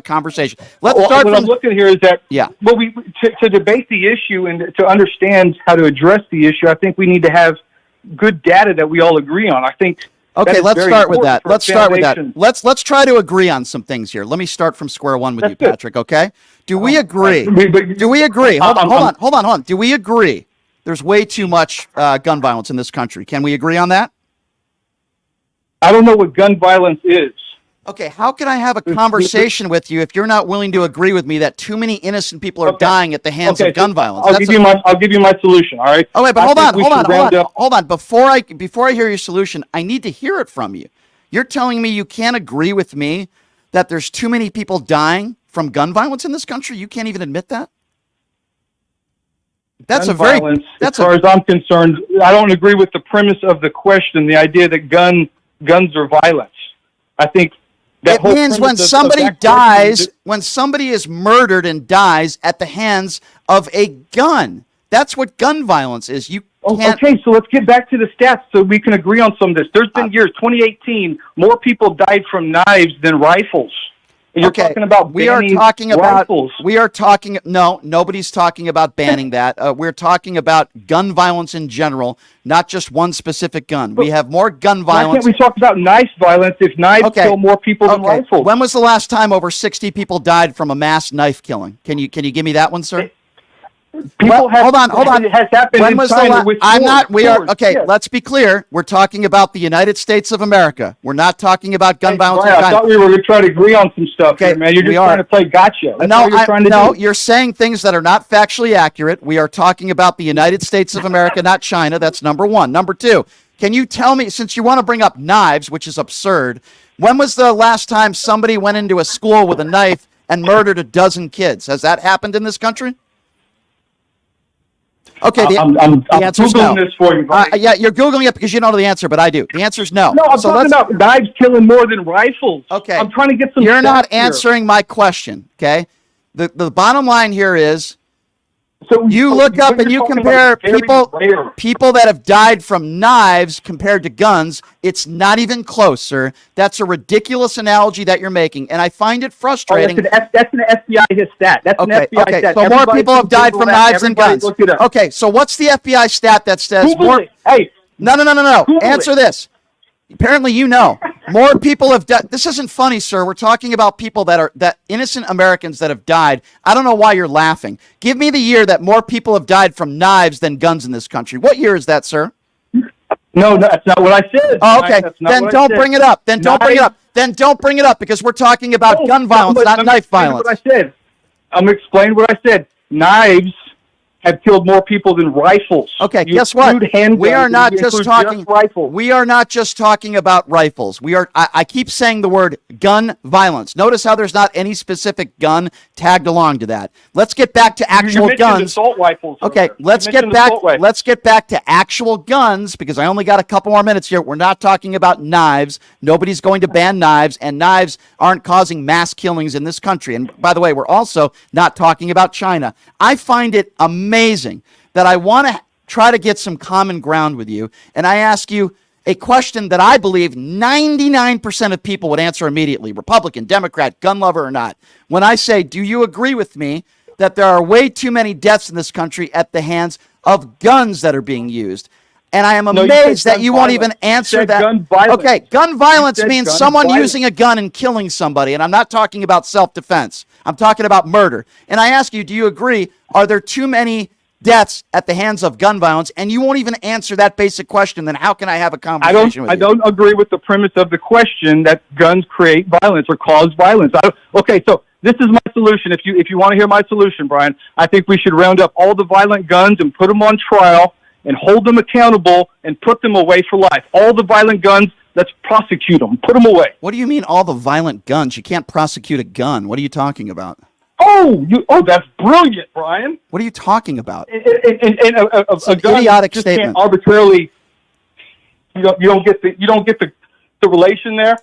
conversation. Let's start what from. I'm looking here is that Yeah. Well, to debate the issue and to understand how to address the issue, I think we need to have good data that we all agree on. I think. Okay, let's start with that. Let's start with that. foundation. Let's try to agree on some things here. Let me start from square one with That's you, good. Patrick. Okay? Do we agree? But- Do we agree? Hold on. Do we agree? There's way too much gun violence in this country. Can we agree on that? I don't know what gun violence is. Okay, how can I have a conversation with you if you're not willing to agree with me that too many innocent people are dying at the hands of gun violence? I'll give you my solution. All right. Oh wait, but hold on. Before I hear your solution, I need to hear it from you. You're telling me you can't agree with me that there's too many people dying from gun violence in this country? You can't even admit that? As far as I'm concerned, I don't agree with the premise of the question, the idea that guns are violence. I think that it means when somebody dies, when somebody is murdered and dies at the hands of a gun. That's what gun violence is. You can't. Okay, so let's get back to the stats so we can agree on some of this. There's been years, 2018, more people died from knives than rifles. You're talking about rifles. No, nobody's talking about banning that. We're talking about gun violence in general, not just one specific gun. We have more gun violence. Why can't we talk about knife violence if knives kill more people than rifles? When was the last time over 60 people died from a mass knife killing? Can you give me that one, sir? Hold on. It has happened when in was China the with I'm swords. not. We are Swords, okay. yes. Let's be clear. We're talking about the United States of America. We're not talking about gun violence. Brian, I thought we were going to try to agree on some stuff, here, man. You're just trying to play gotcha. That's all you're trying to do. You're saying things that are not factually accurate. We are talking about the United States of America, not China. That's number one. Number two, can you tell me, since you want to bring up knives, which is absurd, when was the last time somebody went into a school with a knife and murdered a dozen kids? Has that happened in this country? Okay, I'm answer's Googling no. this for you. Yeah, you're Googling it because you don't know the answer, but I do. The answer's no. No, I'm talking about knives killing more than rifles. Okay. I'm trying to get some You're not here. answering my question, okay? The bottom line here is So you look up and you compare people that have died from knives compared to guns. It's not even close, sir. That's a ridiculous analogy that you're making, and I find it frustrating. That's an FBI stat. That's an FBI stat. So more people have died from knives than guns. Look it up. Okay, so what's the FBI stat that says Google more? it. Hey, No. Google Answer it. this. Apparently you know. More people have died. This isn't funny, sir. We're talking about people that innocent Americans that have died. I don't know why you're laughing. Give me the year that more people have died from knives than guns in this country. What year is that, sir? No, that's not what I said. Oh, okay. Then don't bring it up. Then don't bring it up because we're talking about gun violence, not knife violence. What I said. I'm explaining what I said. Knives have killed more people than rifles. Okay, guess what? We are not just talking rifles. We are not just talking about rifles. I keep saying the word gun violence. Notice how there's not any specific gun tagged along to that. Let's get back to actual guns. Assault rifles. Okay, let's get back to actual guns because I only got a couple more minutes here. We're not talking about knives. Nobody's going to ban knives, and knives aren't causing mass killings in this country. And by the way, we're also not talking about China. I find it amazing that I want to try to get some common ground with you, and I ask you a question that I believe 99% of people would answer immediately, Republican, Democrat, gun lover or not. When I say, do you agree with me that there are way too many deaths in this country at the hands of guns that are being used? And I am amazed that you won't even answer that. Okay, gun violence means someone using a gun and killing somebody, and I'm not talking about self-defense. I'm talking about murder. And I ask you, do you agree, are there too many deaths at the hands of gun violence? And you won't even answer that basic question, then how can I have a conversation with you? I don't agree with the premise of the question that guns create violence or cause violence. Okay, so this is my solution. If you want to hear my solution, Brian, I think we should round up all the violent guns and put them on trial and hold them accountable and put them away for life. All the violent guns, let's prosecute them. Put them away. What do you mean all the violent guns? You can't prosecute a gun. What are you talking about? That's brilliant, Brian. What are you talking about? A gun idiotic just statement. Can't arbitrarily. You don't get the relation there.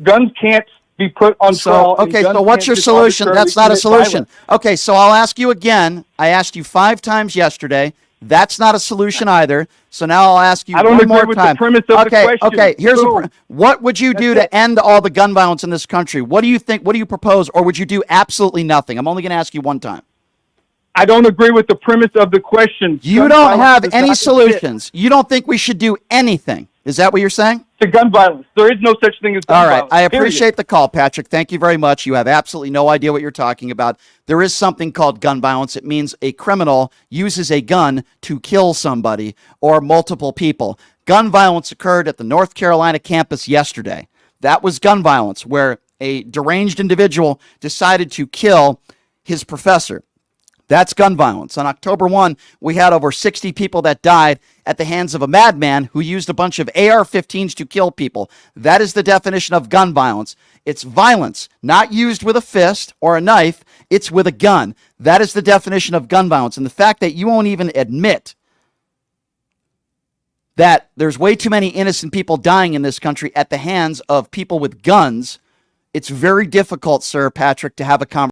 Guns can't be put on trial. Okay, so what's your solution? That's not a solution. Okay, so I'll ask you again. I asked you 5 times yesterday. That's not a solution either. So now I'll ask you I don't one agree more with time. the premise of the question. Okay. Here's Boom. what would you do to end all the gun violence in this country? What do you think? What do you propose? Or would you do absolutely nothing? I'm only going to ask you one time. I don't agree with the premise of the question. You Gun don't violence have does any not exist. solutions. You don't think we should do anything. Is that what you're saying? To gun violence. There is no such thing as gun All right. violence. I period. appreciate the call, Patrick. Thank you very much. You have absolutely no idea what you're talking about. There is something called gun violence. It means a criminal uses a gun to kill somebody or multiple people. Gun violence occurred at the North Carolina campus yesterday. That was gun violence, where a deranged individual decided to kill his professor. That's gun violence. On October 1, we had over 60 people that died at the hands of a madman who used a bunch of AR-15s to kill people. That is the definition of gun violence. It's violence, not used with a fist or a knife. It's with a gun. That is the definition of gun violence. And the fact that you won't even admit that there's way too many innocent people dying in this country at the hands of people with guns, it's very difficult, Sir Patrick, to have a conversation.